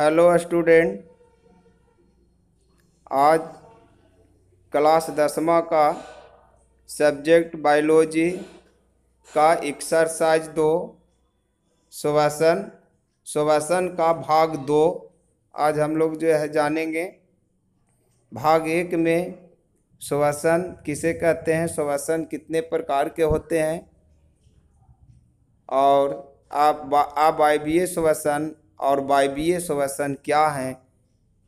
Hello student. आज class 10वां का subject biology का एक्सरसाइज 2 श्वसन का भाग 2 आज हम लोग जो है जानेंगे। भाग 1 में श्वसन किसे कहते हैं, श्वसन कितने प्रकार के होते हैं और अवायवीय श्वसन और वायवीय श्वसन क्या हैं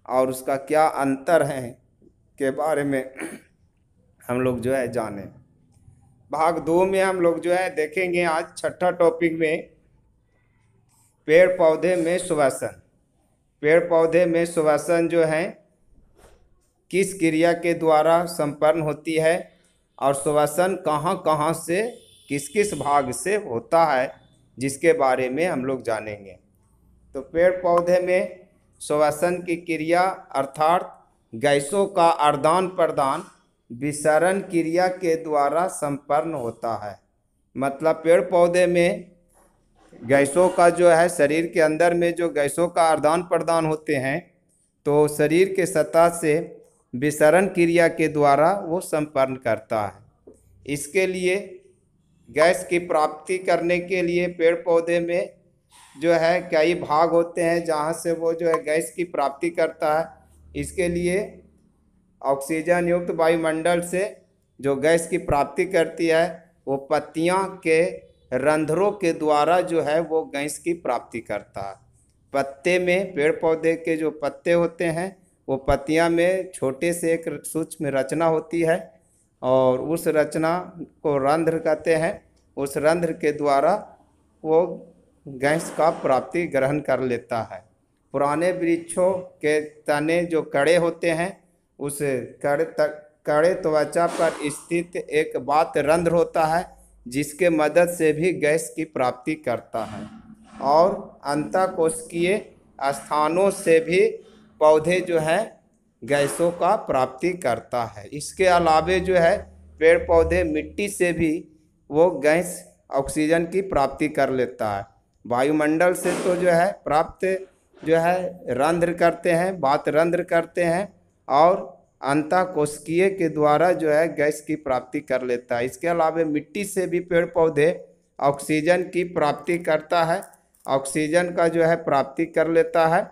और उसका क्या अंतर है के बारे में हम लोग जो है जाने। भाग 2 में हम लोग जो है देखेंगे आज छठा टॉपिक में पेड़ पौधे में श्वसन। पेड़ पौधे में श्वसन जो है किस क्रिया के द्वारा संपन्न होती है और श्वसन कहाँ कहाँ से किस किस भाग से होता है जिसके बारे में हम लोग जानेंगे। तो पेड़ पौधे में श्वसन की क्रिया अर्थात गैसों का आदान प्रदान विसरण क्रिया के द्वारा संपन्न होता है। मतलब पेड़ पौधे में गैसों का जो है शरीर के अंदर में जो गैसों का आदान प्रदान होते हैं तो शरीर के सतह से विसरण क्रिया के द्वारा वो संपन्न करता है। इसके लिए गैस की प्राप्ति करने के लिए पेड़ पौधे में जो है कई भाग होते हैं जहाँ से वो जो है गैस की प्राप्ति करता है। इसके लिए ऑक्सीजन युक्त वायुमंडल से जो गैस की प्राप्ति करती है वो पत्तियाँ के रंध्रों के द्वारा जो है वो गैस की प्राप्ति करता है। पत्ते में पेड़ पौधे के जो पत्ते होते हैं वो पत्तियाँ में छोटे से एक सूक्ष्म रचना होती है और उस रचना को रंध्र कहते हैं। उस रंध्र के द्वारा वो गैस का प्राप्ति ग्रहण कर लेता है। पुराने वृक्षों के तने जो कड़े होते हैं उस कड़े त्वचा पर स्थित एक बात रंध्र होता है जिसके मदद से भी गैस की प्राप्ति करता है और अंतःकोशिकीय स्थानों से भी पौधे जो है गैसों का प्राप्ति करता है। इसके अलावे जो है पेड़ पौधे मिट्टी से भी वो गैस ऑक्सीजन की प्राप्ति कर लेता है। वायुमंडल से तो जो है प्राप्त जो है रंध्र करते हैं, बात रंध्र करते हैं और अंतःकोशिकीय के द्वारा जो है गैस की प्राप्ति कर लेता है। इसके अलावा मिट्टी से भी पेड़ पौधे ऑक्सीजन की प्राप्ति करता है, ऑक्सीजन का जो है प्राप्ति कर लेता है।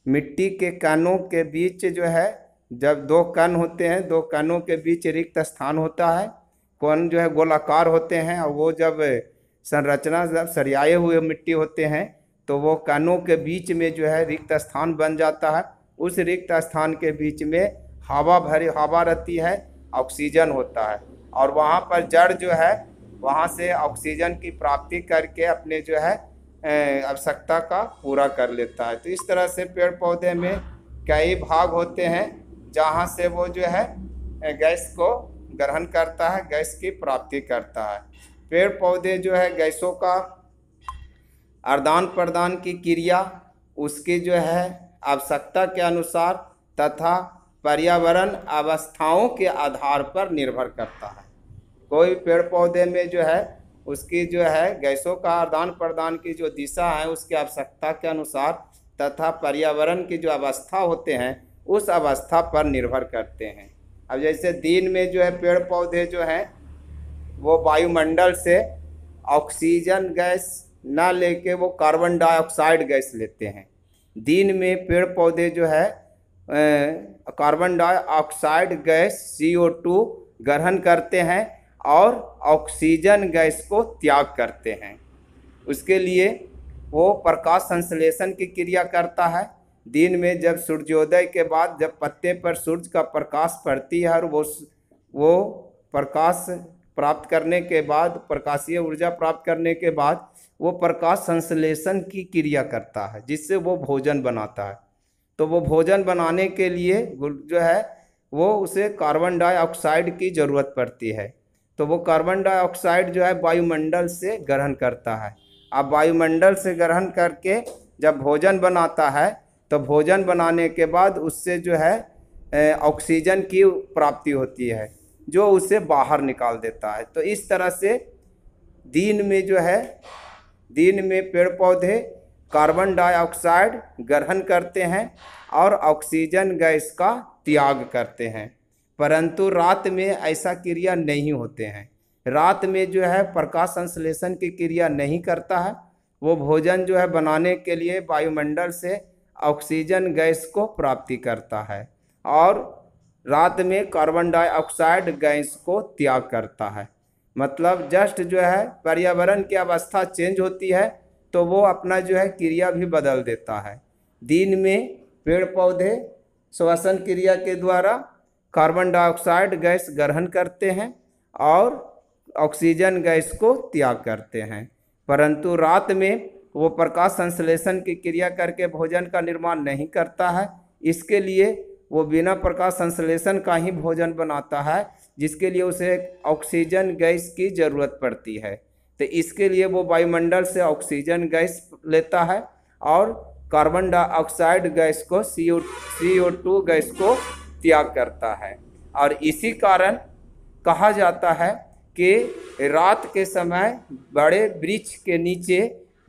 मिट्टी के कणों के बीच जो है जब 2 कण होते हैं, 2 कणों के बीच रिक्त स्थान होता है। कण जो है गोलाकार होते हैं और वो जब संरचना जब सरियाए हुए मिट्टी होते हैं तो वो कणों के बीच में जो है रिक्त स्थान बन जाता है। उस रिक्त स्थान के बीच में हवा रहती है, ऑक्सीजन होता है और वहाँ पर जड़ जो है वहाँ से ऑक्सीजन की प्राप्ति करके अपने जो है आवश्यकता का पूरा कर लेता है। तो इस तरह से पेड़ पौधे में कई भाग होते हैं जहाँ से वो जो है गैस को ग्रहण करता है, गैस की प्राप्ति करता है। पेड़ पौधे जो है गैसों का आदान प्रदान की क्रिया उसकी जो है आवश्यकता के अनुसार तथा पर्यावरण अवस्थाओं के आधार पर निर्भर करता है। कोई पेड़ पौधे में जो है उसकी जो है गैसों का आदान प्रदान की जो दिशा है उसकी आवश्यकता के अनुसार तथा पर्यावरण की जो अवस्था होते हैं उस अवस्था पर निर्भर करते हैं। अब जैसे दिन में जो है पेड़ पौधे जो हैं वो वायुमंडल से ऑक्सीजन गैस ना लेके वो कार्बन डाइऑक्साइड गैस लेते हैं। दिन में पेड़ पौधे जो है कार्बन डाइऑक्साइड गैस CO2 ग्रहण करते हैं और ऑक्सीजन गैस को त्याग करते हैं। उसके लिए वो प्रकाश संश्लेषण की क्रिया करता है। दिन में जब सूर्योदय के बाद जब पत्ते पर सूर्य का प्रकाश पड़ती है और वो प्रकाश प्राप्त करने के बाद, प्रकाशीय ऊर्जा प्राप्त करने के बाद वो प्रकाश संश्लेषण की क्रिया करता है जिससे वो भोजन बनाता है। तो वो भोजन बनाने के लिए जो है वो उसे कार्बन डाइऑक्साइड की ज़रूरत पड़ती है। तो वो कार्बन डाइऑक्साइड जो है वायुमंडल से ग्रहण करता है। अब वायुमंडल से ग्रहण करके जब भोजन बनाता है तो भोजन बनाने के बाद उससे जो है ऑक्सीजन की प्राप्ति होती है जो उसे बाहर निकाल देता है। तो इस तरह से दिन में जो है दिन में पेड़ पौधे कार्बन डाइऑक्साइड ग्रहण करते हैं और ऑक्सीजन गैस का त्याग करते हैं। परंतु रात में ऐसा क्रिया नहीं होते हैं। रात में जो है प्रकाश संश्लेषण की क्रिया नहीं करता है। वो भोजन जो है बनाने के लिए वायुमंडल से ऑक्सीजन गैस को प्राप्ति करता है और रात में कार्बन डाइऑक्साइड गैस को त्याग करता है। मतलब जस्ट जो है पर्यावरण की अवस्था चेंज होती है तो वो अपना जो है क्रिया भी बदल देता है। दिन में पेड़ पौधे श्वसन क्रिया के द्वारा कार्बन डाइऑक्साइड गैस ग्रहण करते हैं और ऑक्सीजन गैस को त्याग करते हैं। परंतु रात में वो प्रकाश संश्लेषण की क्रिया करके भोजन का निर्माण नहीं करता है। इसके लिए वो बिना प्रकाश संश्लेषण का ही भोजन बनाता है, जिसके लिए उसे ऑक्सीजन गैस की ज़रूरत पड़ती है। तो इसके लिए वो वायुमंडल से ऑक्सीजन गैस लेता है और कार्बन डाइऑक्साइड गैस को CO2 गैस को त्याग करता है। और इसी कारण कहा जाता है कि रात के समय बड़े वृक्ष के नीचे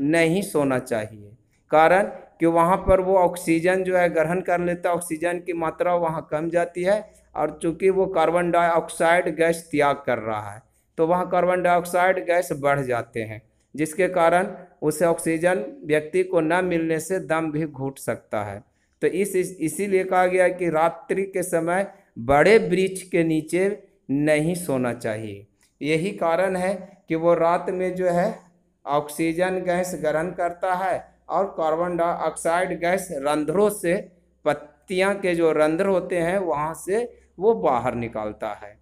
नहीं सोना चाहिए, कारण कि वहाँ पर वो ऑक्सीजन जो है ग्रहण कर लेता है, ऑक्सीजन की मात्रा वहाँ कम जाती है और चूंकि वो कार्बन डाइऑक्साइड गैस त्याग कर रहा है तो वहाँ कार्बन डाइऑक्साइड गैस बढ़ जाते हैं, जिसके कारण उसे ऑक्सीजन व्यक्ति को न मिलने से दम भी घुट सकता है। तो इसीलिए कहा गया कि रात्रि के समय बड़े वृक्ष के नीचे नहीं सोना चाहिए। यही कारण है कि वो रात में जो है ऑक्सीजन गैस ग्रहण करता है और कार्बन डाइऑक्साइड गैस रंध्रों से, पत्तियां के जो रंध्र होते हैं वहाँ से वो बाहर निकालता है।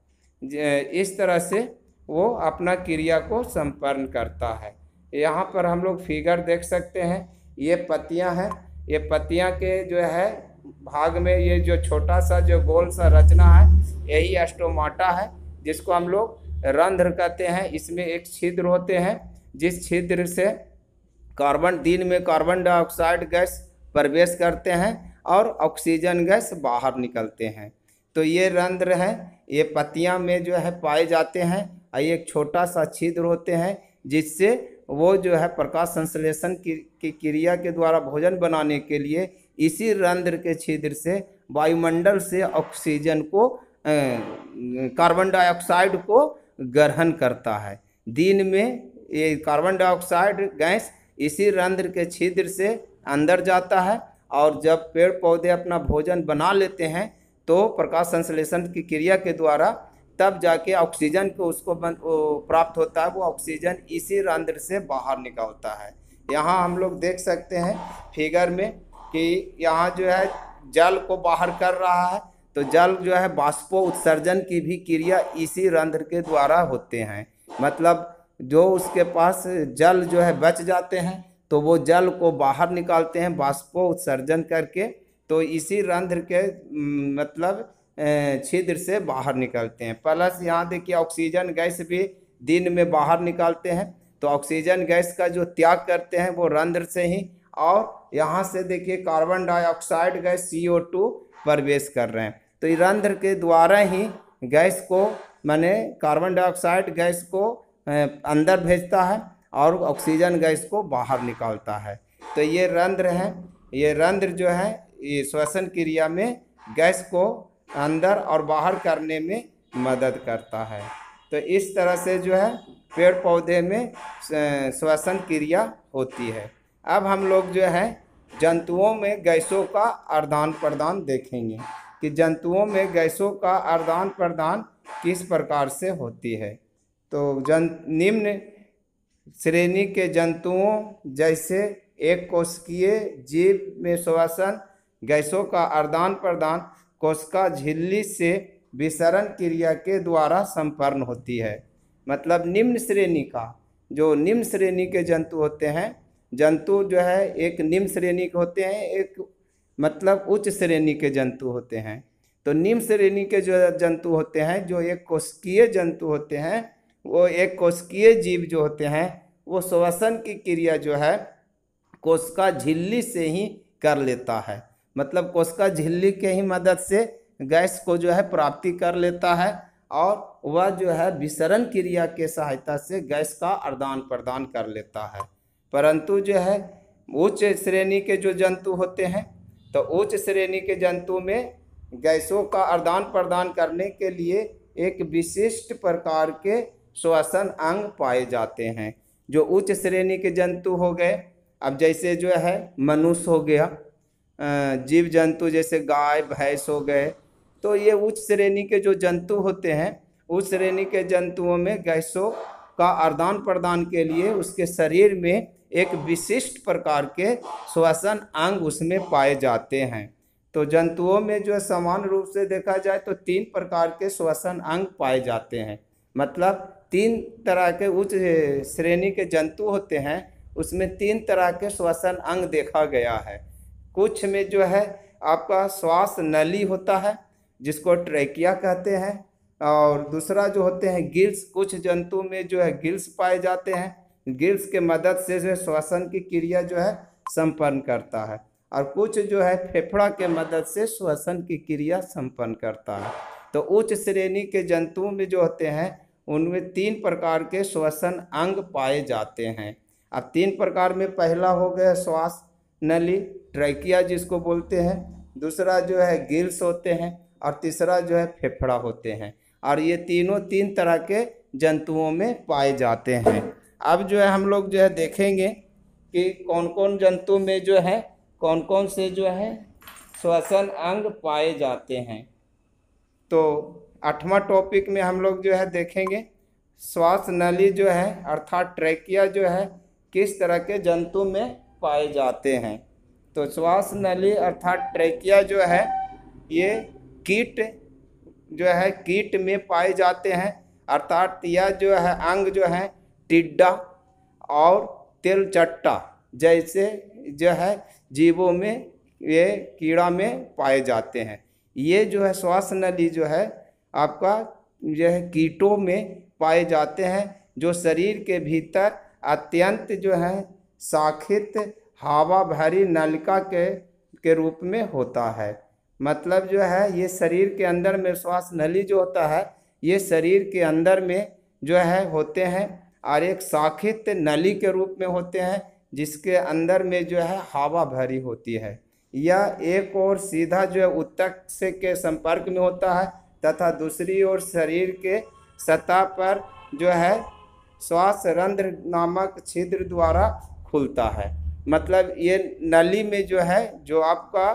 इस तरह से वो अपना क्रिया को संपन्न करता है। यहाँ पर हम लोग फिगर देख सकते हैं, ये पत्तियां हैं। ये पत्तियां के जो है भाग में ये जो छोटा सा जो गोल सा रचना है यही स्टोमाटा है, जिसको हम लोग रंध्र कहते हैं। इसमें एक छिद्र होते हैं, जिस छिद्र से दिन में कार्बन डाइऑक्साइड गैस प्रवेश करते हैं और ऑक्सीजन गैस बाहर निकलते हैं। तो ये रंध्र हैं, ये पत्तियां में जो है पाए जाते हैं और एक छोटा सा छिद्र होते हैं, जिससे वो जो है प्रकाश संश्लेषण की क्रिया के द्वारा भोजन बनाने के लिए इसी रंध्र के छिद्र से वायुमंडल से ऑक्सीजन को कार्बन डाइऑक्साइड को ग्रहण करता है। दिन में ये कार्बन डाइऑक्साइड गैस इसी रंध्र के छिद्र से अंदर जाता है और जब पेड़ पौधे अपना भोजन बना लेते हैं तो प्रकाश संश्लेषण की क्रिया के द्वारा तब जाके ऑक्सीजन को उसको प्राप्त होता है। वो ऑक्सीजन इसी रंध्र से बाहर निकलता है। यहाँ हम लोग देख सकते हैं फिगर में कि यहाँ जो है जल को बाहर कर रहा है, तो जल जो है बाष्पो उत्सर्जन की भी क्रिया इसी रंध्र के द्वारा होते हैं। मतलब जो उसके पास जल जो है बच जाते हैं तो वो जल को बाहर निकालते हैं बाष्पो उत्सर्जन करके, तो इसी रंध्र के मतलब छिद्र से बाहर निकलते हैं। प्लस यहाँ देखिए ऑक्सीजन गैस भी दिन में बाहर निकालते हैं, तो ऑक्सीजन गैस का जो त्याग करते हैं वो रंध्र से ही, और यहाँ से देखिए कार्बन डाइऑक्साइड गैस CO2 प्रवेश कर रहे हैं। तो इस रंध्र के द्वारा ही गैस को माने कार्बन डाइऑक्साइड गैस को अंदर भेजता है और ऑक्सीजन गैस को बाहर निकालता है। तो ये रंध्र हैं, ये रंध्र जो है ये श्वसन क्रिया में गैस को अंदर और बाहर करने में मदद करता है। तो इस तरह से जो है पेड़ पौधे में श्वसन क्रिया होती है। अब हम लोग जो है जंतुओं में गैसों का आदान प्रदान देखेंगे कि जंतुओं में गैसों का आदान प्रदान किस प्रकार से होती है। तो निम्न श्रेणी के जंतुओं जैसे एक कोशिकीय जीव में श्वसन गैसों का आदान प्रदान कोशिका झिल्ली से विसरण क्रिया के द्वारा संपन्न होती है। मतलब निम्न श्रेणी का, जो निम्न श्रेणी के जंतु होते हैं, जंतु जो है एक निम्न श्रेणी के होते हैं, एक मतलब उच्च श्रेणी के जंतु होते हैं। तो निम्न श्रेणी के जो जंतु होते हैं, जो एक कोशिकीय जंतु होते हैं, वो एक कोशिकीय जीव जो होते हैं वो श्वसन की क्रिया जो है कोशिका झिल्ली से ही कर लेता है। मतलब कोशिका झिल्ली के ही मदद से गैस को जो है प्राप्ति कर लेता है और वह जो है विसरण क्रिया के सहायता से गैस का आदान प्रदान कर लेता है। परंतु जो है उच्च श्रेणी के जो जंतु होते हैं, तो उच्च श्रेणी के जंतु में गैसों का आदान प्रदान करने के लिए एक विशिष्ट प्रकार के श्वसन अंग पाए जाते हैं। जो उच्च श्रेणी के जंतु हो गए, अब जैसे जो है मनुष्य हो गया, जीव जंतु जैसे गाय भैंस हो गए, तो ये उच्च श्रेणी के जो जंतु होते हैं, उस श्रेणी के जंतुओं में गैसों का आदान प्रदान के लिए उसके शरीर में एक विशिष्ट प्रकार के श्वसन अंग उसमें पाए जाते हैं। तो जंतुओं में जो सामान्य रूप से देखा जाए तो 3 प्रकार के श्वसन अंग पाए जाते हैं। मतलब 3 तरह के उच्च श्रेणी के जंतु होते हैं, उसमें 3 तरह के श्वसन अंग देखा गया है। कुछ में जो है आपका श्वास नली होता है जिसको ट्रैकिया कहते हैं, और दूसरा जो होते हैं गिल्स। कुछ जंतु में जो है गिल्स पाए जाते हैं, गिल्स के मदद से जो श्वसन की क्रिया जो है संपन्न करता है, और कुछ जो है फेफड़ा के मदद से श्वसन की क्रिया संपन्न करता है। तो उच्च श्रेणी के जंतुओं में जो होते हैं उनमें 3 प्रकार के श्वसन अंग पाए जाते हैं। अब 3 प्रकार में पहला हो गया श्वास नली ट्रैकिया जिसको बोलते हैं, दूसरा जो है गिल्स होते हैं, और तीसरा जो है फेफड़ा होते हैं। और ये तीनों 3 तरह के जंतुओं में पाए जाते हैं। अब जो है हम लोग जो है देखेंगे कि कौन कौन जंतु में जो है कौन कौन से जो है श्वसन अंग पाए जाते हैं। तो 8वां टॉपिक में हम लोग जो है देखेंगे श्वास नली जो है अर्थात ट्रैकिया जो है किस तरह के जंतु में पाए जाते हैं। तो श्वास नली अर्थात ट्रैकिया जो है ये कीट जो है कीट में पाए जाते हैं, अर्थात यह जो है अंग जो है टिड्डा और तेलचट्टा जैसे जो है जीवों में ये कीड़ा में पाए जाते हैं। ये जो है श्वास नली जो है आपका जो है कीटों में पाए जाते हैं, जो शरीर के भीतर अत्यंत जो है शाखित हवा भरी नलिका के रूप में होता है। मतलब जो है ये शरीर के अंदर में श्वास नली जो होता है ये शरीर के अंदर में जो है होते हैं, और एक शाखित नली के रूप में होते हैं जिसके अंदर में जो है हवा भरी होती है। यह एक और सीधा जो है ऊतक से के संपर्क में होता है तथा दूसरी ओर शरीर के सतह पर जो है श्वास रंध्र नामक छिद्र द्वारा खुलता है। मतलब ये नली में जो है जो आपका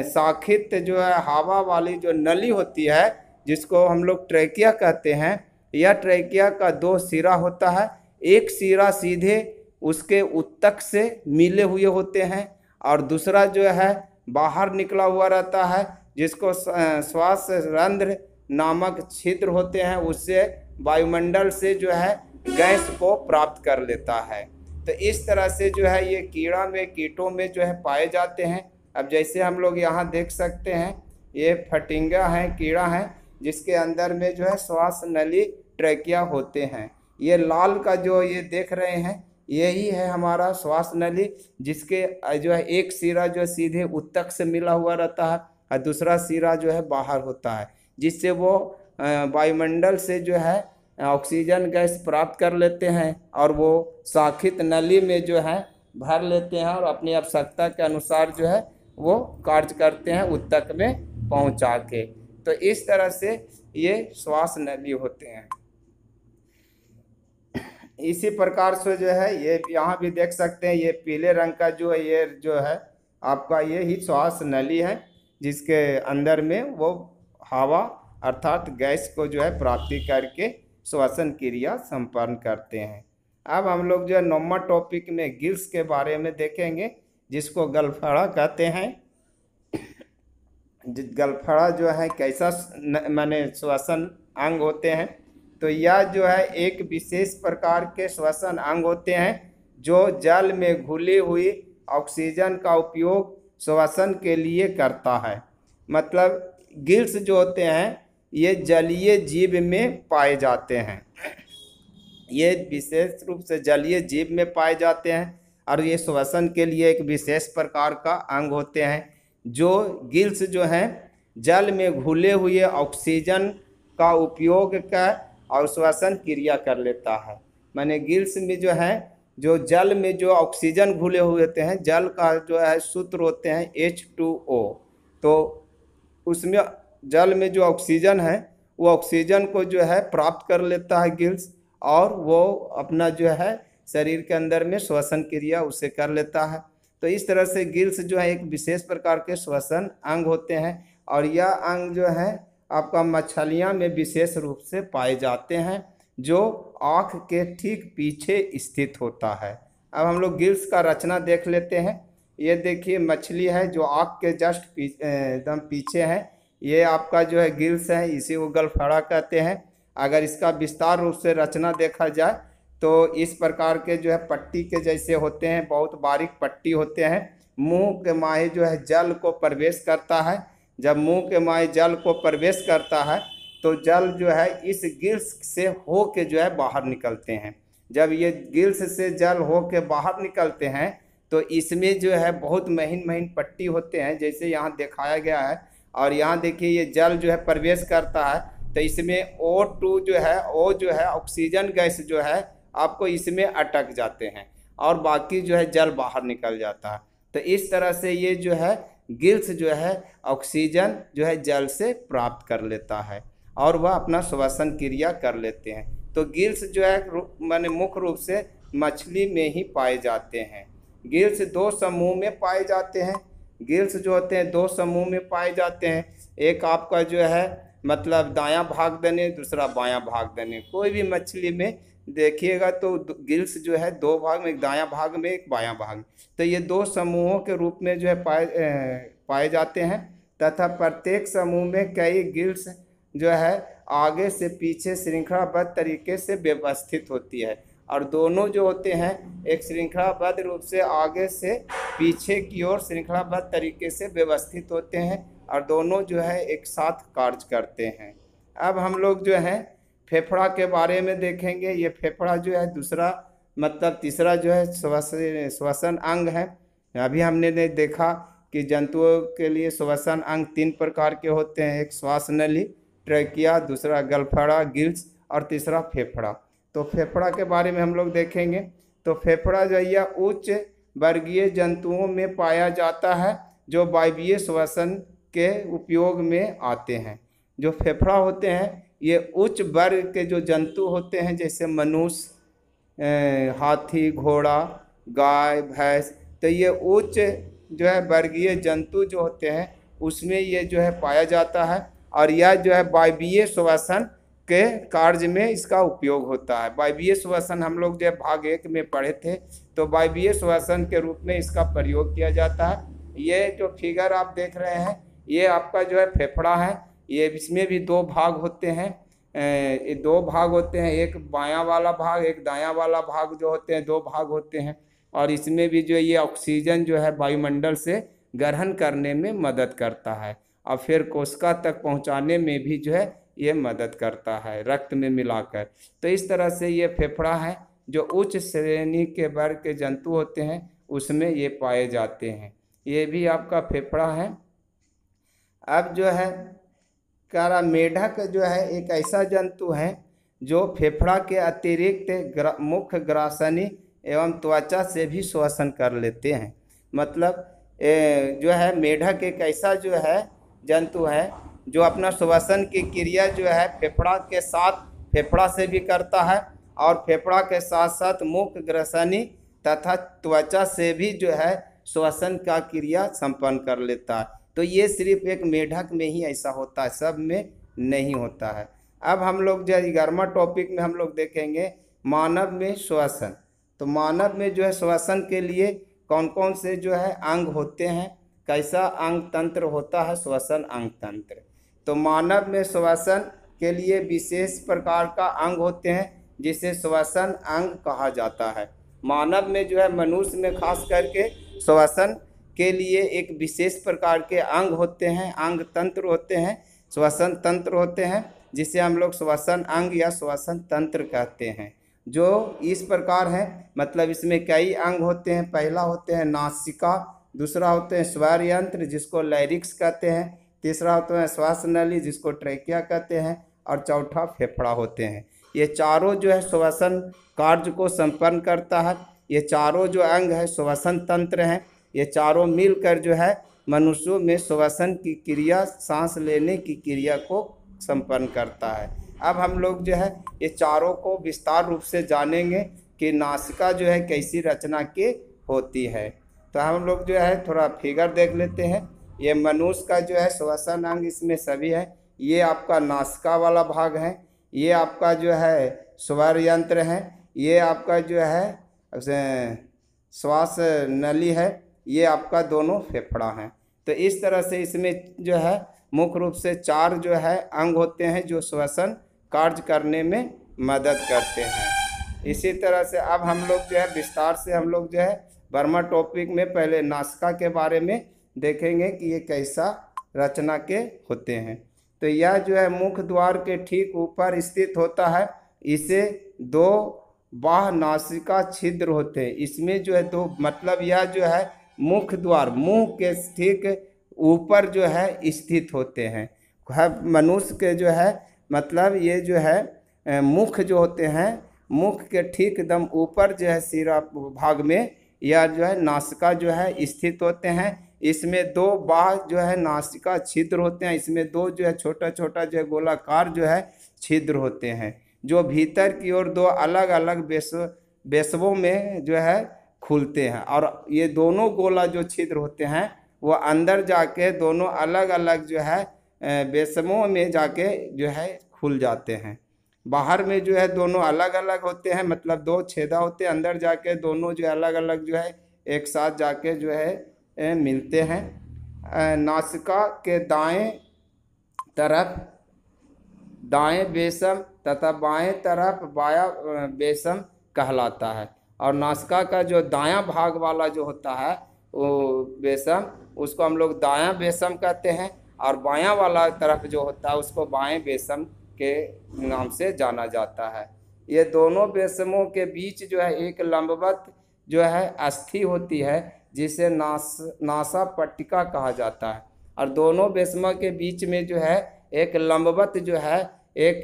शाखित जो है हवा वाली जो नली होती है जिसको हम लोग ट्रैकिया कहते हैं, यह ट्रैकिया का 2 सिरा होता है। एक सिरा सीधे उसके ऊतक से मिले हुए होते हैं और दूसरा जो है बाहर निकला हुआ रहता है जिसको श्वास रंध्र नामक छिद्र होते हैं, उससे वायुमंडल से जो है गैस को प्राप्त कर लेता है। तो इस तरह से जो है ये कीड़ा में कीटों में जो है पाए जाते हैं। अब जैसे हम लोग यहाँ देख सकते हैं ये फटिंगा है, कीड़ा है जिसके अंदर में जो है श्वास नली ट्रैकिया होते हैं। ये लाल का जो ये देख रहे हैं यही है हमारा श्वास नली, जिसके जो है एक सिरा जो सीधे ऊतक से मिला हुआ रहता है और दूसरा सिरा जो है बाहर होता है, जिससे वो वायुमंडल से जो है ऑक्सीजन गैस प्राप्त कर लेते हैं और वो शाखित नली में जो है भर लेते हैं और अपनी आवश्यकता के अनुसार जो है वो कार्य करते हैं ऊतक में पहुंचा के। तो इस तरह से ये श्वास नली होते हैं। इसी प्रकार से जो है ये यहाँ भी देख सकते हैं ये पीले रंग का जो है ये जो है आपका ये ही श्वास नली है, जिसके अंदर में वो हवा अर्थात गैस को जो है प्राप्ति करके श्वसन क्रिया संपन्न करते हैं। अब हम लोग जो है 9वां टॉपिक में गिल्स के बारे में देखेंगे, जिसको गलफड़ा कहते हैं। गलफड़ा जो है कैसा माने श्वसन अंग होते हैं, तो यह जो है एक विशेष प्रकार के श्वसन अंग होते हैं जो जल में घुली हुई ऑक्सीजन का उपयोग श्वसन के लिए करता है। मतलब गिल्स जो होते हैं ये जलीय जीव में पाए जाते हैं, ये विशेष रूप से जलीय जीव में पाए जाते हैं और ये श्वसन के लिए एक विशेष प्रकार का अंग होते हैं। जो गिल्स जो हैं जल में घुले हुए ऑक्सीजन का उपयोग कर और श्वसन क्रिया कर लेता है। माने गिल्स में जो है जो जल में जो ऑक्सीजन घुले हुए होते हैं, जल का जो है सूत्र होते हैं H2O। तो उसमें जल में जो ऑक्सीजन है वो ऑक्सीजन को जो है प्राप्त कर लेता है गिल्स, और वो अपना जो है शरीर के अंदर में श्वसन क्रिया उसे कर लेता है। तो इस तरह से गिल्स जो है एक विशेष प्रकार के श्वसन अंग होते हैं, और यह अंग जो है आपका मछलियाँ में विशेष रूप से पाए जाते हैं, जो आँख के ठीक पीछे स्थित होता है। अब हम लोग गिल्स का रचना देख लेते हैं। ये देखिए मछली है जो आँख के जस्ट एकदम पीछे है, ये आपका जो है गिल्स है, इसी को गलफड़ा कहते हैं। अगर इसका विस्तार रूप से रचना देखा जाए तो इस प्रकार के जो है पट्टी के जैसे होते हैं, बहुत बारीक पट्टी होते हैं। मुंह के माहे जो है जल को प्रवेश करता है। जब मुंह के माहे जल को प्रवेश करता है तो जल जो है इस गिल्स से हो के जो है बाहर निकलते हैं। जब ये गिल्स से जल हो के बाहर निकलते हैं तो इसमें जो है बहुत महीन महीन पट्टी होते हैं, जैसे यहाँ दिखाया गया है। और यहाँ देखिए ये जल जो है प्रवेश करता है तो इसमें O2 जो है, O जो है ऑक्सीजन गैस जो है आपको इसमें अटक जाते हैं, और बाकी जो है जल बाहर निकल जाता है। तो इस तरह से ये जो है गिल्स जो है ऑक्सीजन जो है जल से प्राप्त कर लेता है, और वह अपना श्वसन क्रिया कर लेते हैं। तो गिल्स जो है माने मुख्य रूप से मछली में ही पाए जाते हैं। गिल्स दो समूह में पाए जाते हैं। गिल्स जो होते हैं दो समूह में पाए जाते हैं। एक आपका जो है मतलब दायां भाग देने, दूसरा बायां भाग देने। कोई भी मछली में देखिएगा तो गिल्स जो है दो भाग में, एक दायां भाग में एक बायां भाग। तो ये दो समूहों के रूप में जो है पाए जाते हैं, तथा प्रत्येक समूह में कई गिल्स जो है आगे से पीछे श्रृंखलाबद्ध तरीके से व्यवस्थित होती है, और दोनों जो होते हैं एक श्रृंखलाबद्ध रूप से आगे से पीछे की ओर श्रृंखलाबद्ध तरीके से व्यवस्थित होते हैं, और दोनों जो है एक साथ कार्य करते हैं। अब हम लोग जो है फेफड़ा के बारे में देखेंगे। ये फेफड़ा जो है दूसरा मतलब तीसरा जो है श्वसन अंग है। अभी हमने देखा कि जंतुओं के लिए श्वसन अंग तीन प्रकार के होते हैं, एक श्वास नली, ट्रैकिया, दूसरा गलफड़ा, गिल्स, और तीसरा फेफड़ा। तो फेफड़ा के बारे में हम लोग देखेंगे। तो फेफड़ा जो है उच्च वर्गीय जंतुओं में पाया जाता है, जो वायवीय श्वसन के उपयोग में आते हैं। जो फेफड़ा होते हैं ये उच्च वर्ग के जो जंतु होते हैं, जैसे मनुष्य, हाथी, घोड़ा, गाय, भैंस, तो ये उच्च जो है वर्गीय जंतु जो होते हैं उसमें ये जो है पाया जाता है, और यह जो है वायवीय श्वसन के कार्य में इसका उपयोग होता है। वायवीय श्वसन हम लोग जब भाग 1 में पढ़े थे, तो वायवीय श्वसन के रूप में इसका प्रयोग किया जाता है। ये जो फिगर आप देख रहे हैं ये आपका जो है फेफड़ा है। ये इसमें भी दो भाग होते हैं, ये दो भाग होते हैं, एक बायां वाला भाग, एक दायां वाला भाग जो होते हैं, दो भाग होते हैं। और इसमें भी जो ये ऑक्सीजन जो है वायुमंडल से ग्रहण करने में मदद करता है, और फिर कोशिका तक पहुंचाने में भी जो है ये मदद करता है रक्त में मिलाकर। तो इस तरह से ये फेफड़ा है जो उच्च श्रेणी के वर्ग के जंतु होते हैं उसमें ये पाए जाते हैं। ये भी आपका फेफड़ा है। अब जो है कारा मेढक जो है एक ऐसा जंतु है जो फेफड़ा के अतिरिक्त मुख्य ग्रासनी एवं त्वचा से भी श्वसन कर लेते हैं। मतलब जो है मेढक एक ऐसा जो है जंतु है जो अपना श्वसन की क्रिया जो है फेफड़ा के साथ फेफड़ा से भी करता है, और फेफड़ा के साथ साथ मुख्य ग्रासनी तथा त्वचा से भी जो है श्वसन का क्रिया संपन्न कर लेता है। तो ये सिर्फ एक मेढक में ही ऐसा होता है, सब में नहीं होता है। अब हम लोग जो 11वां टॉपिक में हम लोग देखेंगे मानव में श्वसन। तो मानव में जो है श्वसन के लिए कौन कौन से जो है अंग होते हैं, कैसा अंग तंत्र होता है श्वसन अंग तंत्र। तो मानव में श्वसन के लिए विशेष प्रकार का अंग होते हैं जिसे श्वसन अंग कहा जाता है। मानव में जो है मनुष्य में खास करके श्वसन के लिए एक विशेष प्रकार के अंग होते हैं, अंग तंत्र होते हैं, श्वसन तंत्र होते हैं, जिसे हम लोग श्वसन अंग या श्वसन तंत्र कहते हैं, जो इस प्रकार है। मतलब इसमें कई अंग होते हैं। पहला होते हैं नासिका, दूसरा होते हैं स्वर यंत्र जिसको लैरिक्स कहते हैं, तीसरा होते हैं श्वास नली जिसको ट्रैकिया कहते हैं, और चौथा फेफड़ा होते हैं। ये चारों जो है श्वसन कार्य को संपन्न करता है। ये चारों जो अंग है श्वसन तंत्र हैं, ये चारों मिलकर जो है मनुष्यों में श्वसन की क्रिया, सांस लेने की क्रिया को संपन्न करता है। अब हम लोग जो है ये चारों को विस्तार रूप से जानेंगे कि नासिका जो है कैसी रचना की होती है। तो हम लोग जो है थोड़ा फिगर देख लेते हैं। ये मनुष्य का जो है श्वसन अंग इसमें सभी है। ये आपका नासिका वाला भाग है, ये आपका जो है स्वर यंत्र है, ये आपका जो है श्वास नली है, ये आपका दोनों फेफड़ा है। तो इस तरह से इसमें जो है मुख्य रूप से 4 जो है अंग होते हैं जो श्वसन कार्य करने में मदद करते हैं। इसी तरह से अब हम लोग जो है विस्तार से हम लोग जो है वर्मा टॉपिक में पहले नासिका के बारे में देखेंगे कि ये कैसा रचना के होते हैं। तो यह जो है मुख्य द्वार के ठीक ऊपर स्थित होता है। इसे 2 बाह्य नासिका छिद्र होते हैं। इसमें जो है 2 मतलब यह जो है मुख्य द्वार मुंह के ठीक ऊपर जो है स्थित होते हैं। मनुष्य के जो है मतलब ये जो है मुख जो होते हैं, मुख के ठीक एकदम ऊपर जो है सिरा भाग में यह जो है नासिका जो है स्थित होते हैं। इसमें 2 बाह्य जो है नासिका छिद्र होते हैं। इसमें 2 जो है छोटा छोटा जो है गोलाकार जो है छिद्र होते हैं, जो भीतर की ओर 2 अलग अलग बेसवों में जो है खुलते हैं। और ये दोनों गोला जो छिद्र होते हैं वो अंदर जाके दोनों अलग अलग जो है बेसवों में जाके जो है खुल जाते हैं। बाहर में जो है दोनों अलग अलग होते हैं, मतलब 2 छेदा होते हैं, अंदर जाके दोनों जो अलग अलग जो है एक साथ जाके जो है मिलते हैं। नासिका के दाएं तरफ दाएं बेसम तथा बाएं तरफ बायां बेसम कहलाता है। और नासिका का जो दायां भाग वाला जो होता है वो बेसम, उसको हम लोग दायां बेसम कहते हैं, और बायां वाला तरफ जो होता है उसको बाएं बेसम के नाम से जाना जाता है। ये दोनों बेसमों के बीच जो है एक लंबवत जो है अस्थि होती है जिसे नासा पट्टिका कहा जाता है। और दोनों बेसमों के बीच में जो है एक लंबवत जो है एक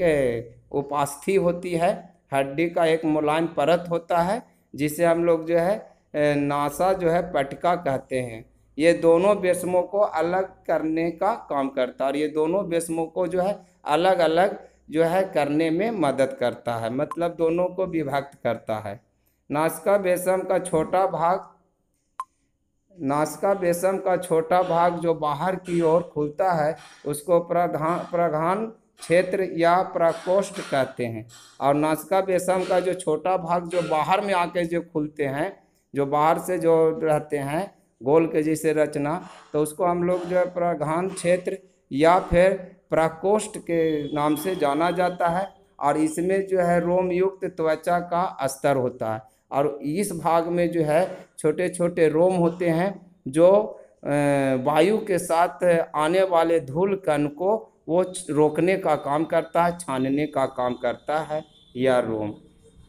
उपास्थि होती है, हड्डी का एक मुलायम परत होता है जिसे हम लोग जो है नासा जो है पट्टिका कहते हैं। ये दोनों बेसमों को अलग करने का काम करता है और ये दोनों बेसमों को जो है अलग अलग जो है करने में मदद करता है, मतलब दोनों को विभक्त करता है। नासिका बेसम का छोटा भाग जो बाहर की ओर खुलता है उसको प्रधान क्षेत्र या प्रकोष्ठ कहते हैं। और नासिका बेसम का जो छोटा भाग जो बाहर में आके जो खुलते हैं, जो बाहर से जो रहते हैं गोल के जैसे रचना, तो उसको हम लोग जो है प्रधान क्षेत्र या फिर प्रकोष्ठ के नाम से जाना जाता है। और इसमें जो है रोम युक्त त्वचा का अस्तर होता है और इस भाग में जो है छोटे छोटे रोम होते हैं जो वायु के साथ आने वाले धूल कण को वो रोकने का काम करता है, छानने का काम करता है यह रोम।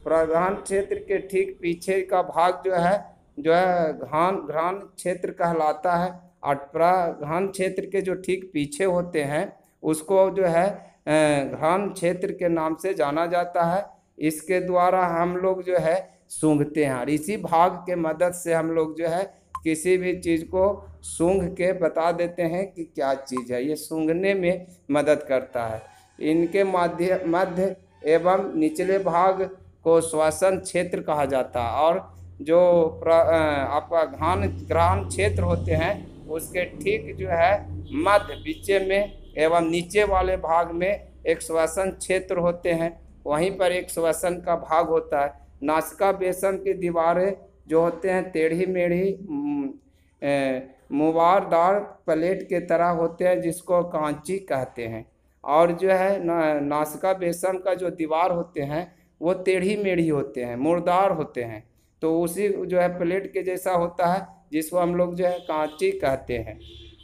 प्रधान क्षेत्र के ठीक पीछे का भाग जो है घ्राण क्षेत्र कहलाता है। और प्रधान क्षेत्र के जो ठीक पीछे होते हैं उसको जो है घ्राण क्षेत्र के नाम से जाना जाता है। इसके द्वारा हम लोग जो है सूंघते हैं और इसी भाग के मदद से हम लोग जो है किसी भी चीज़ को सूंघ के बता देते हैं कि क्या चीज़ है। ये सूंघने में मदद करता है। इनके मध्य एवं निचले भाग को श्वसन क्षेत्र कहा जाता है और जो आपका घ्राण क्षेत्र होते हैं उसके ठीक जो है मध्य बीच में एवं नीचे वाले भाग में एक श्वसन क्षेत्र होते हैं, वहीं पर एक श्वसन का भाग होता है। नासिका बेसम की दीवारें जो होते हैं टेढ़ी मेढ़ी मुवारदार प्लेट के तरह होते हैं जिसको कांची कहते हैं। और जो है नासिका बेसम का जो दीवार होते हैं वो टेढ़ी मेढ़ी होते हैं, मुर्दार होते हैं, तो उसी जो है प्लेट के जैसा होता है जिसको हम लोग जो है कांची कहते हैं।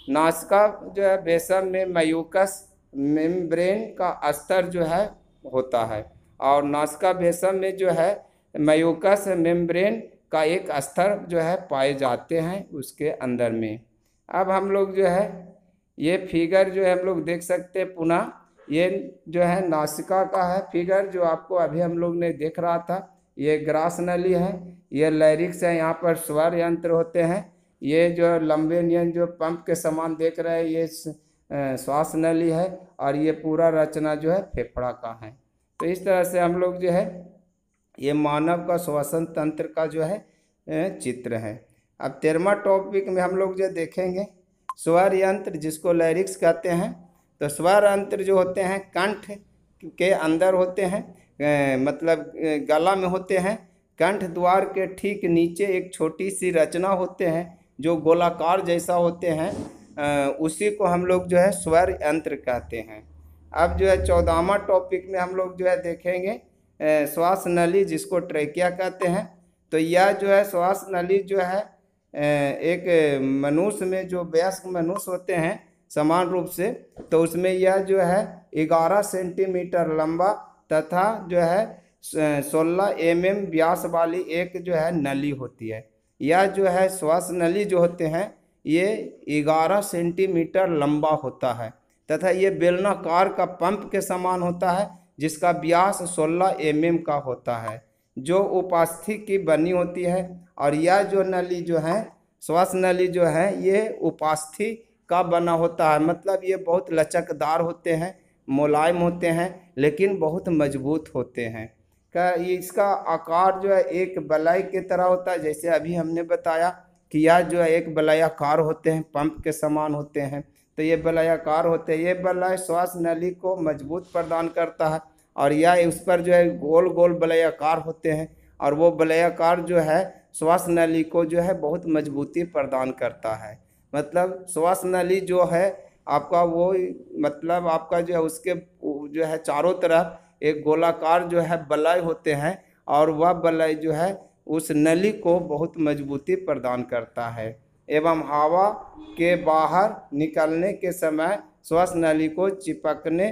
नासिका जो है बेसम में म्यूकस मेम्ब्रेन का अस्तर जो है होता है और नासिका बेसम में जो है म्यूकस मेम्ब्रेन का एक स्तर जो है पाए जाते हैं उसके अंदर में। अब हम लोग जो है ये फिगर जो है हम लोग देख सकते हैं पुनः, ये जो है नासिका का है फिगर जो आपको अभी हम लोग ने देख रहा था। ये ग्रास नली है, ये लैरिक्स है, यहाँ पर स्वर यंत्र होते हैं। ये जो लंबे नियन जो पंप के समान देख रहे हैं ये श्वास नली है, और ये पूरा रचना जो है फेफड़ा का है। तो इस तरह से हम लोग जो है ये मानव का श्वसन तंत्र का जो है चित्र है। अब 13वां टॉपिक में हम लोग जो देखेंगे स्वर यंत्र, जिसको लैरिक्स कहते हैं। तो स्वर यंत्र जो होते हैं कंठ के अंदर होते हैं, मतलब गला में होते हैं। कंठ द्वार के ठीक नीचे एक छोटी सी रचना होते हैं जो गोलाकार जैसा होते हैं, उसी को हम लोग जो है स्वर यंत्र कहते हैं। अब जो है 14वां टॉपिक में हम लोग जो है देखेंगे श्वास नली, जिसको ट्रेकिया कहते हैं। तो यह जो है श्वास नली जो है एक मनुष्य में जो वयस्क मनुष्य होते हैं समान रूप से, तो उसमें यह जो है 11 सेंटीमीटर लंबा तथा जो है 16 mm व्यास वाली एक जो है नली होती है। यह जो है श्वास नली जो होते हैं ये 11 सेंटीमीटर लंबा होता है तथा ये बेलनाकार का पंप के समान होता है, जिसका व्यास 16 mm का होता है, जो उपास्थि की बनी होती है। और यह जो नली जो है श्वास नली जो है ये उपास्थि का बना होता है, मतलब ये बहुत लचकदार होते हैं, मुलायम होते हैं, लेकिन बहुत मजबूत होते हैं। इसका आकार जो है एक बलाई की तरह होता है, जैसे अभी हमने बताया कि यह जो है एक बलायाकार होते हैं, पंप के समान होते हैं। तो ये बलायाकार होते हैं। ये बलाई श्वास नली को मजबूत प्रदान करता है, और यह उस पर जो है गोल गोल बलायाकार होते हैं, और वो बलायाकार जो है श्वास नली को जो है बहुत मजबूती प्रदान करता है। मतलब श्वास नली जो है आपका वो, मतलब आपका जो है उसके जो है चारों तरफ एक गोलाकार जो है बलाई होते हैं, और वह बलाई जो है उस नली को बहुत मजबूती प्रदान करता है एवं हवा के बाहर निकलने के समय श्वास नली को चिपकने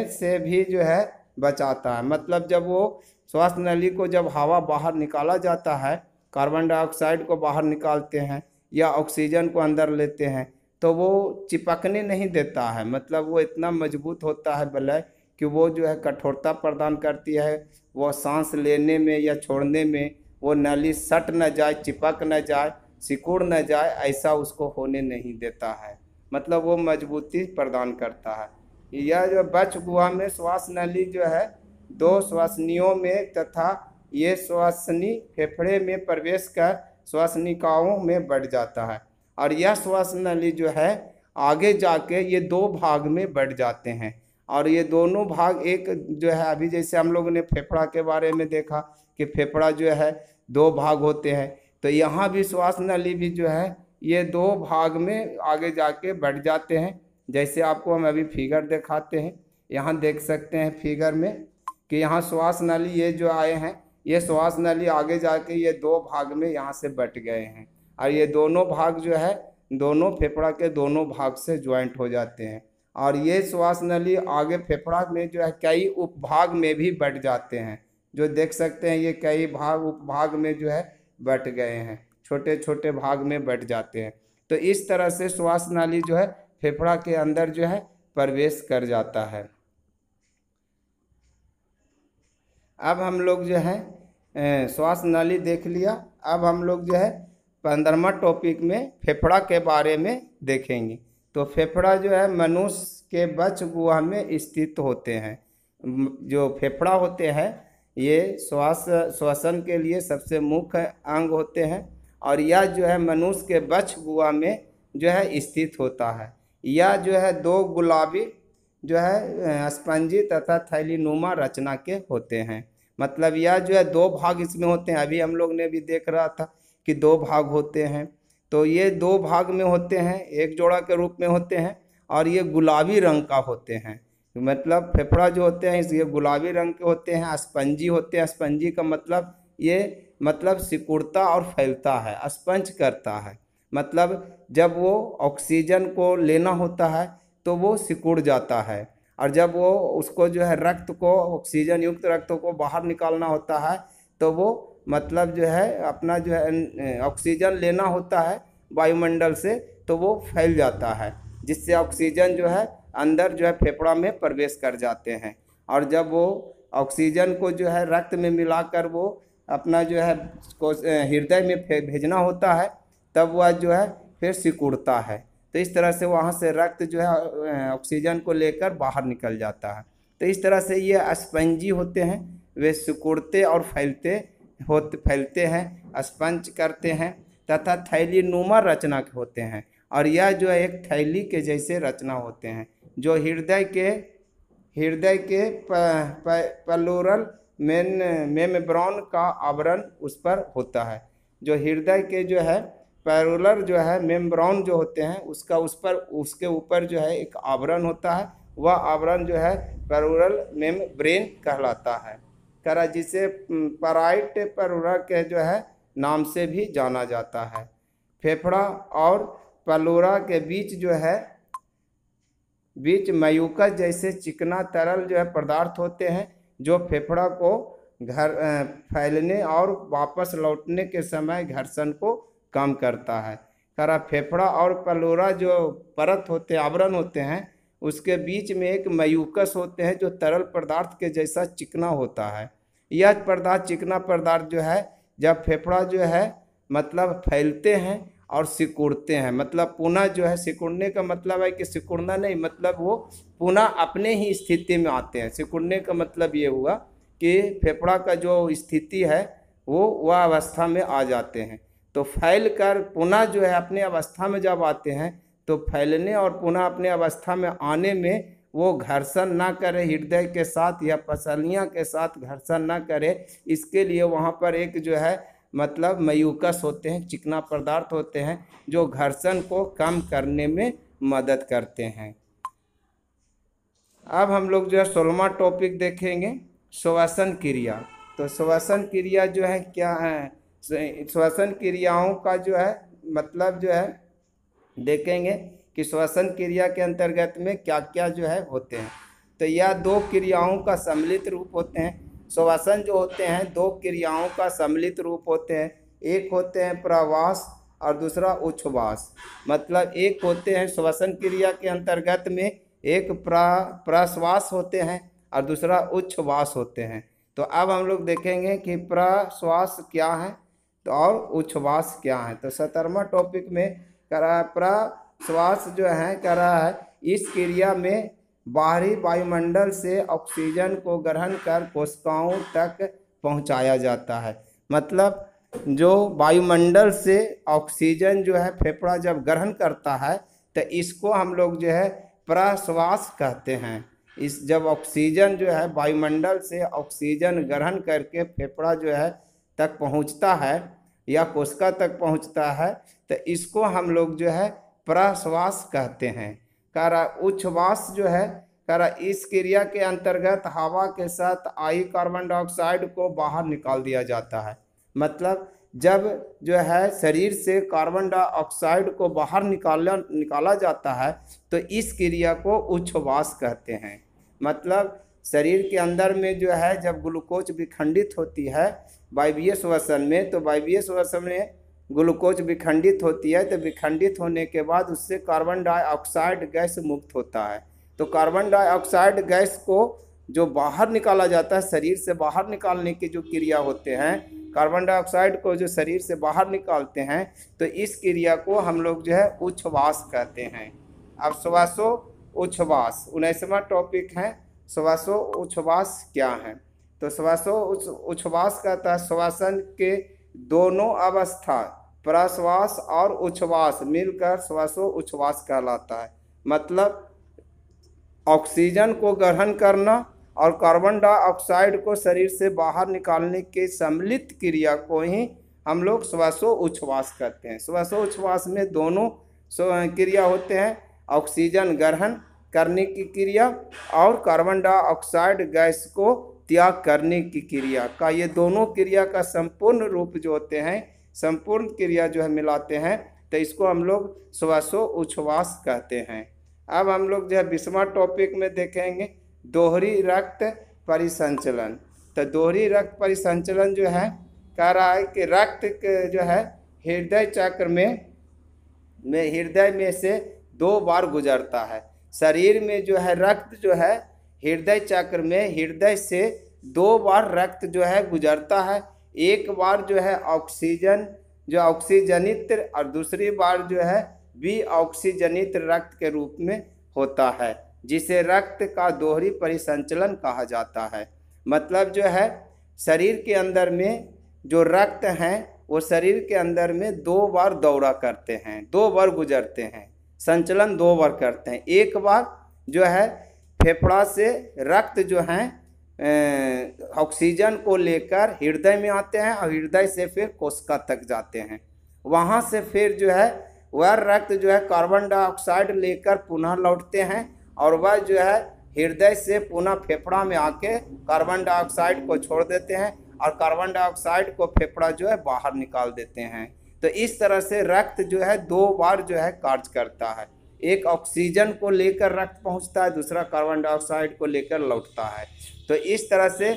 से भी जो है बचाता है। मतलब जब वो श्वास नली को जब हवा बाहर निकाला जाता है, कार्बन डाइऑक्साइड को बाहर निकालते हैं या ऑक्सीजन को अंदर लेते हैं, तो वो चिपकने नहीं देता है। मतलब वो इतना मजबूत होता है बलय कि वो जो है कठोरता प्रदान करती है, वो सांस लेने में या छोड़ने में वो नली सट न जाए, चिपक न जाए, सिकुड़ न जाए, ऐसा उसको होने नहीं देता है। मतलब वो मजबूती प्रदान करता है। यह जो बच्च गुहा में श्वास नली जो है 2 श्वसनियों में तथा ये श्वसनी फेफड़े में प्रवेश कर श्वसनिकाओं में बढ़ जाता है, और यह श्वास नली जो है आगे जाके ये 2 भाग में बढ़ जाते हैं। और ये दोनों भाग एक जो है अभी जैसे हम लोगों ने फेफड़ा के बारे में देखा कि फेफड़ा जो है 2 भाग होते हैं, तो यहाँ भी श्वास नली भी जो है ये 2 भाग में आगे जाके बढ़ जाते हैं। जैसे आपको हम अभी फिगर दिखाते हैं, यहाँ देख सकते हैं फिगर में कि यहाँ श्वास नली ये जो आए हैं, ये श्वास नली आगे जाके ये 2 भाग में यहाँ से बट गए हैं, और ये दोनों भाग जो है दोनों फेफड़ा के दोनों भाग से ज्वाइंट हो जाते हैं। और ये श्वास नली आगे फेफड़ा में जो है कई उपभाग में भी बट जाते हैं, जो देख सकते हैं ये कई भाग उपभाग में जो है बट गए हैं, छोटे छोटे भाग में बट जाते हैं। तो इस तरह से श्वास नली जो है फेफड़ा के अंदर जो है प्रवेश कर जाता है। अब हम लोग जो है श्वास नली देख लिया। अब हम लोग जो है 15वां टॉपिक में फेफड़ा के बारे में देखेंगे। तो फेफड़ा जो है मनुष्य के बच्च गुहा में स्थित होते हैं। जो फेफड़ा होते हैं ये श्वसन के लिए सबसे मुख्य अंग होते हैं, और यह जो है मनुष्य के बच्च गुहा में जो है स्थित होता है। यह जो है 2 गुलाबी जो है स्पंजी तथा थैलीनुमा रचना के होते हैं। मतलब यह जो है 2 भाग इसमें होते हैं। अभी हम लोग ने भी देख रहा था कि 2 भाग होते हैं, तो ये 2 भाग में होते हैं, एक जोड़ा के रूप में होते हैं, और ये गुलाबी रंग का होते हैं। मतलब फेफड़ा जो होते हैं ये गुलाबी रंग के होते हैं, स्पंजी होते हैं। स्पंजी का मतलब ये मतलब सिकुड़ता और फैलता है, स्पंज करता है। मतलब जब वो ऑक्सीजन को लेना होता है तो वो सिकुड़ जाता है, और जब वो उसको जो है रक्त को ऑक्सीजन युक्त रक्त को बाहर निकालना होता है तो वो मतलब जो है अपना जो है ऑक्सीजन लेना होता है वायुमंडल से, तो वो फैल जाता है, जिससे ऑक्सीजन जो है अंदर जो है फेफड़ा में प्रवेश कर जाते हैं। और जब वो ऑक्सीजन को जो है रक्त में मिलाकर वो अपना जो है हृदय में भेजना होता है, तब वह जो है फिर सिकुड़ता है। तो इस तरह से वहाँ से रक्त जो है ऑक्सीजन को लेकर बाहर निकल जाता है। तो इस तरह से ये स्पंजी होते हैं, वे सिकुड़ते और फैलते हैं, स्पंज करते हैं तथा थैली नुमा रचना के होते हैं। और यह जो है एक थैली के जैसे रचना होते हैं जो हृदय के प्लूरल मेम्ब्रेन का आवरण उस पर होता है। जो हृदय के जो है प्लूरल जो है मेम्ब्रेन जो होते हैं उसके ऊपर जो है एक आवरण होता है, वह आवरण जो है प्लूरल मेम्ब्रेन कहलाता है, जिसे पैराइट प्लूरा के जो है नाम से भी जाना जाता है। फेफड़ा और प्लूरा के बीच जो है म्यूकस जैसे चिकना तरल जो है पदार्थ होते हैं जो फेफड़ा को फैलने और वापस लौटने के समय घर्षण को कम करता है। फेफड़ा और प्लूरा जो परत होते हैं, आवरण होते हैं, उसके बीच में एक म्यूकस होते हैं जो तरल पदार्थ के जैसा चिकना होता है। यह पदार्थ चिकना पदार्थ जो है जब फेफड़ा जो है मतलब फैलते हैं और सिकुड़ते हैं, मतलब पुनः जो है सिकुड़ने का मतलब है कि सिकुड़ना नहीं, मतलब वो पुनः अपने ही स्थिति में आते हैं। सिकुड़ने का मतलब ये हुआ कि फेफड़ा का जो स्थिति है वह अवस्था में आ जाते हैं। तो फैल कर पुनः जो है अपने अवस्था में जब आते हैं तो फैलने और पुनः अपने अवस्था में आने में वो घर्षण ना करे हृदय के साथ या पसलियाँ के साथ घर्षण ना करे, इसके लिए वहाँ पर एक जो है मतलब म्यूकस होते हैं, चिकना पदार्थ होते हैं जो घर्षण को कम करने में मदद करते हैं। अब हम लोग जो है 16वां टॉपिक देखेंगे, श्वसन क्रिया। तो श्वसन क्रिया जो है क्या है, श्वसन क्रियाओं का जो है मतलब जो है देखेंगे कि श्वसन क्रिया के अंतर्गत में क्या क्या जो है होते हैं। तो यह दो क्रियाओं का सम्मिलित रूप होते हैं। श्वसन जो होते हैं दो क्रियाओं का सम्मिलित रूप होते हैं, एक होते हैं प्रवास और दूसरा उच्छ्वास। मतलब एक होते हैं श्वसन क्रिया के अंतर्गत में एक प्रश्वास होते हैं और दूसरा उच्छ्वास होते हैं। तो अब हम लोग देखेंगे कि प्रश्वास क्या है तो और उच्छ्वास क्या है। तो 17वां टॉपिक में प्रश्वास जो है कह रहा है इस क्रिया में बाहरी वायुमंडल से ऑक्सीजन को ग्रहण कर कोशिकाओं तक पहुंचाया जाता है। मतलब जो वायुमंडल से ऑक्सीजन जो है फेफड़ा जब ग्रहण करता है तो इसको हम लोग जो है प्रश्वास कहते हैं। इस जब ऑक्सीजन जो है वायुमंडल से ऑक्सीजन ग्रहण करके फेफड़ा जो है तक पहुंचता है या कोशिका तक पहुंचता है तो इसको हम लोग जो है प्रश्वास कहते हैं। उच्छ्वास जो है इस क्रिया के अंतर्गत हवा के साथ आई कार्बन डाइऑक्साइड को बाहर निकाल दिया जाता है। मतलब जब जो है शरीर से कार्बन डाइऑक्साइड को बाहर निकाला जाता है तो इस क्रिया को उच्छ्वास कहते हैं। मतलब शरीर के अंदर में जो है जब ग्लूकोज विखंडित होती है वायवीय श्वसन में, तो वायवीय श्वसन में ग्लूकोज विखंडित होती है, तो विखंडित होने के बाद उससे कार्बन डाइऑक्साइड गैस मुक्त होता है। तो कार्बन डाइऑक्साइड गैस को जो बाहर निकाला जाता है, शरीर से बाहर निकालने की जो क्रिया होते हैं, कार्बन डाइऑक्साइड को जो शरीर से बाहर निकालते हैं, तो इस क्रिया को हम लोग जो है उच्छ्वास कहते हैं। अब श्वासो उच्छ्वास 19वां टॉपिक है, श्वासो उच्छ्वास क्या है। तो श्वासो उच्छ्वास कहता है श्वसन के दोनों अवस्था प्रश्वास और उच्छ्वास मिलकर श्वासो उच्छ्वास कहलाता है। मतलब ऑक्सीजन को ग्रहण करना और कार्बन डाइऑक्साइड को शरीर से बाहर निकालने के सम्मिलित क्रिया को ही हम लोग श्वासो उच्छ्वास कहते हैं। श्वासो उच्छ्वास में दोनों क्रिया होते हैं, ऑक्सीजन ग्रहण करने की क्रिया और कार्बन डाइऑक्साइड गैस को त्याग करने की क्रिया का, ये दोनों क्रिया का संपूर्ण रूप जो होते हैं, संपूर्ण क्रिया जो है मिलाते हैं, तो इसको हम लोग श्वासो उच्छ्वास कहते हैं। अब हम लोग जो है 20वां टॉपिक में देखेंगे दोहरी रक्त परिसंचलन। तो दोहरी रक्त परिसंचलन जो है कह रहा है कि रक्त जो है हृदय चक्र में हृदय में से 2 बार गुजरता है। शरीर में जो है रक्त जो है हृदय चक्र में हृदय से दो बार रक्त जो है गुजरता है। एक बार जो है ऑक्सीजन जो ऑक्सीजनित और दूसरी बार जो है भी ऑक्सीजनित रक्त के रूप में होता है, जिसे रक्त का दोहरी परिसंचलन कहा जाता है। मतलब जो है शरीर के अंदर में जो रक्त हैं वो शरीर के अंदर में दो बार दौरा करते हैं, दो बार गुजरते हैं, संचलन दो बार करते हैं। एक बार जो है फेफड़ा से रक्त जो है ऑक्सीजन को लेकर हृदय में आते हैं और हृदय से फिर कोशिका तक जाते हैं। वहाँ से फिर जो है वह रक्त जो है कार्बन डाइऑक्साइड लेकर पुनः लौटते हैं और वह जो है हृदय से पुनः फेफड़ा में आके कार्बन डाइऑक्साइड को छोड़ देते हैं और कार्बन डाइऑक्साइड को फेफड़ा जो है बाहर निकाल देते हैं। तो इस तरह से रक्त जो है दो बार जो है कार्य करता है। एक ऑक्सीजन को लेकर रक्त पहुंचता है, दूसरा कार्बन डाइऑक्साइड को लेकर लौटता है। तो इस तरह से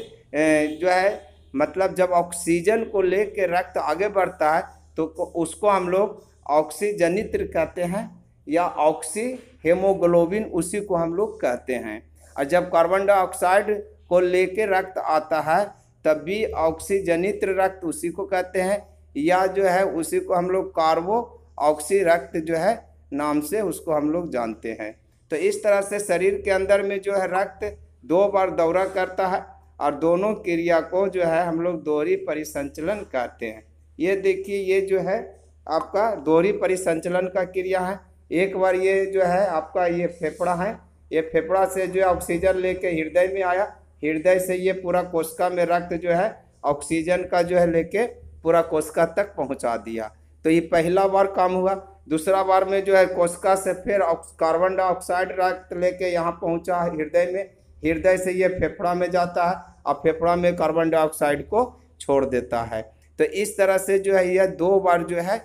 जो है मतलब जब ऑक्सीजन को लेकर रक्त आगे बढ़ता है तो उसको हम लोग ऑक्सीजनित्र कहते हैं या ऑक्सी हेमोग्लोबिन उसी को हम लोग कहते हैं। और जब कार्बन डाइऑक्साइड को लेकर रक्त आता है तब भी ऑक्सीजनित्र रक्त उसी को कहते हैं, या जो है उसी को हम लोग कार्बो ऑक्सी रक्त जो है नाम से उसको हम लोग जानते हैं। तो इस तरह से शरीर के अंदर में जो है रक्त दो बार दौरा करता है और दोनों क्रिया को जो है हम लोग दोहरी परिसंचलन कहते हैं। ये देखिए ये जो है आपका दोहरी परिसंचलन का क्रिया है। एक बार ये जो है आपका ये फेफड़ा है, ये फेफड़ा से जो है ऑक्सीजन लेके हृदय में आया, हृदय से ये पूरा कोशिका में रक्त जो है ऑक्सीजन का जो है लेके पूरा कोशिका तक पहुंचा दिया। तो ये पहला बार काम हुआ। दूसरा बार में जो है कोशिका से फिर कार्बन डाइऑक्साइड रक्त लेके यहाँ पहुंचा हृदय में, हृदय से ये फेफड़ा में जाता है और फेफड़ा में कार्बन डाइऑक्साइड को छोड़ देता है। तो इस तरह से जो है यह दो बार जो है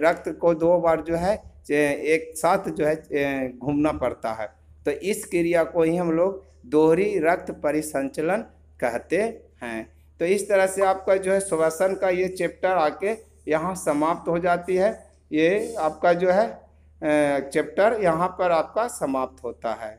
रक्त को दो बार जो है एक साथ जो है घूमना पड़ता है। तो इस क्रिया को ही हम लोग दोहरी रक्त परिसंचलन कहते हैं। तो इस तरह से आपका जो है श्वसन का ये चैप्टर आके यहाँ समाप्त हो जाती है। ये आपका जो है चैप्टर यहाँ पर आपका समाप्त होता है।